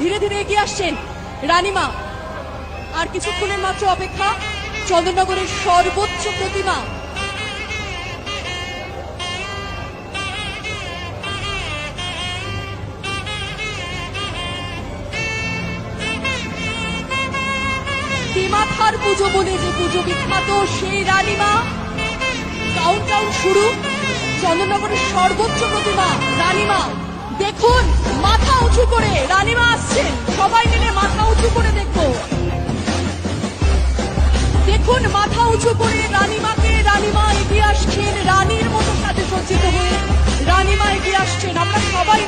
ধীরে ধীরে এগিয়ে আসছেন রানীমা। আর কিছুক্ষণের মাত্র অপেক্ষা, চন্দননগরের সর্বোচ্চ প্রতিমা মাথার পুজো বলে যে পুজো বিখ্যাত, সেই রানীমা। কাউন্টডাউন শুরু, চন্দননগরের সর্বোচ্চ প্রতিমা রানীমা। দেখুন মাথা উঁচু করে রানীমা আসছেন, সবাই মিলে মাথা উঁচু করে দেখবো। দেখুন মাথা উঁচু করে রানীমাকে, রানীমা এগিয়ে আসছেন রানীর মতো সাজে সজ্জিত হয়ে, রানীমা এগিয়ে আসছেন। আমরা সবাই